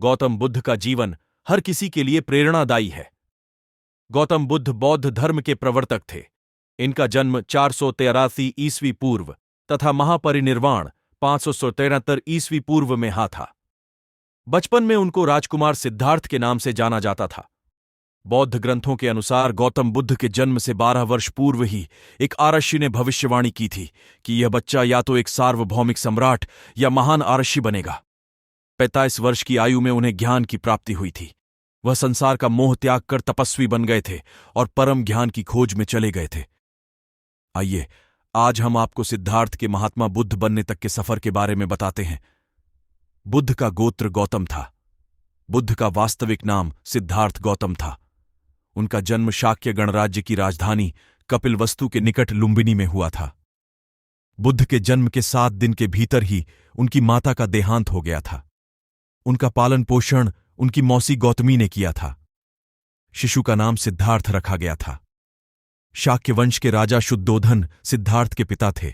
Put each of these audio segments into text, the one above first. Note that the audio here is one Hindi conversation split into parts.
गौतम बुद्ध का जीवन हर किसी के लिए प्रेरणादायी है। गौतम बुद्ध बौद्ध धर्म के प्रवर्तक थे। इनका जन्म 483 ईस्वी पूर्व तथा महापरिनिर्वाण 573 ईस्वी पूर्व में था। बचपन में उनको राजकुमार सिद्धार्थ के नाम से जाना जाता था। बौद्ध ग्रंथों के अनुसार गौतम बुद्ध के जन्म से 12 वर्ष पूर्व ही एक आरष्य ने भविष्यवाणी की थी कि यह बच्चा या तो एक सार्वभौमिक सम्राट या महान आरष्य बनेगा। 45 वर्ष की आयु में उन्हें ज्ञान की प्राप्ति हुई थी। वह संसार का मोह त्याग कर तपस्वी बन गए थे और परम ज्ञान की खोज में चले गए थे। आइए आज हम आपको सिद्धार्थ के महात्मा बुद्ध बनने तक के सफर के बारे में बताते हैं। बुद्ध का गोत्र गौतम था। बुद्ध का वास्तविक नाम सिद्धार्थ गौतम था। उनका जन्म शाक्य गणराज्य की राजधानी कपिलवस्तु के निकट लुम्बिनी में हुआ था। बुद्ध के जन्म के 7 दिन के भीतर ही उनकी माता का देहांत हो गया था। उनका पालन पोषण उनकी मौसी गौतमी ने किया था। शिशु का नाम सिद्धार्थ रखा गया था। शाक्य वंश के राजा शुद्धोधन सिद्धार्थ के पिता थे।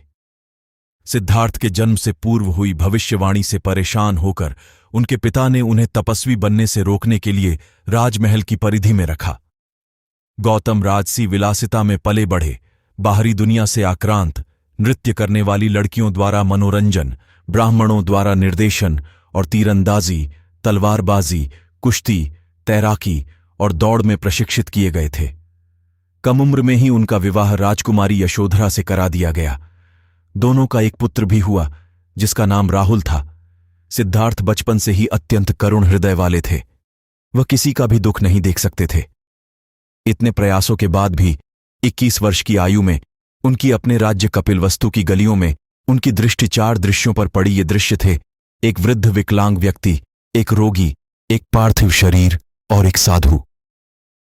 सिद्धार्थ के जन्म से पूर्व हुई भविष्यवाणी से परेशान होकर उनके पिता ने उन्हें तपस्वी बनने से रोकने के लिए राजमहल की परिधि में रखा। गौतम राजसी विलासिता में पले बढ़े, बाहरी दुनिया से आक्रांत, नृत्य करने वाली लड़कियों द्वारा मनोरंजन, ब्राह्मणों द्वारा निर्देशन और तीरंदाजी, तलवारबाजी, कुश्ती, तैराकी और दौड़ में प्रशिक्षित किए गए थे। कम उम्र में ही उनका विवाह राजकुमारी यशोधरा से करा दिया गया। दोनों का एक पुत्र भी हुआ जिसका नाम राहुल था। सिद्धार्थ बचपन से ही अत्यंत करुण हृदय वाले थे। वह किसी का भी दुख नहीं देख सकते थे। इतने प्रयासों के बाद भी 21 वर्ष की आयु में उनकी अपने राज्य कपिलवस्तु की गलियों में उनकी दृष्टि 4 दृश्यों पर पड़ी। ये दृश्य थे: एक वृद्ध विकलांग व्यक्ति, एक रोगी, एक पार्थिव शरीर और एक साधु।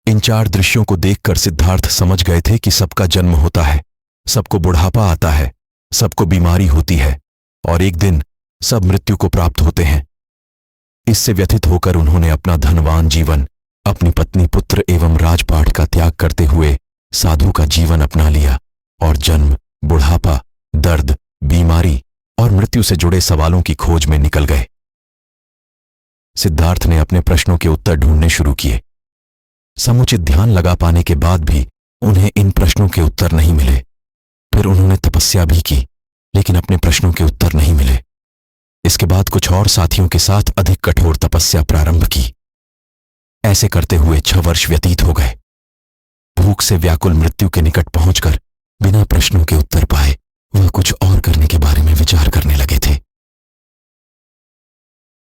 इन 4 दृश्यों को देखकर सिद्धार्थ समझ गए थे कि सबका जन्म होता है, सबको बुढ़ापा आता है, सबको बीमारी होती है और एक दिन सब मृत्यु को प्राप्त होते हैं। इससे व्यथित होकर उन्होंने अपना धनवान जीवन, अपनी पत्नी, पुत्र एवं राजपाट का त्याग करते हुए साधु का जीवन अपना लिया और जन्म, बुढ़ापा, दर्द, बीमारी और मृत्यु से जुड़े सवालों की खोज में निकल गए। सिद्धार्थ ने अपने प्रश्नों के उत्तर ढूंढने शुरू किए। समुचित ध्यान लगा पाने के बाद भी उन्हें इन प्रश्नों के उत्तर नहीं मिले। फिर उन्होंने तपस्या भी की, लेकिन अपने प्रश्नों के उत्तर नहीं मिले। इसके बाद कुछ और साथियों के साथ अधिक कठोर तपस्या प्रारंभ की। ऐसे करते हुए 6 वर्ष व्यतीत हो गए। भूख से व्याकुल मृत्यु के निकट पहुंचकर बिना प्रश्नों के उत्तर पाए वह कुछ और करने के बारे में विचार करने लगे थे।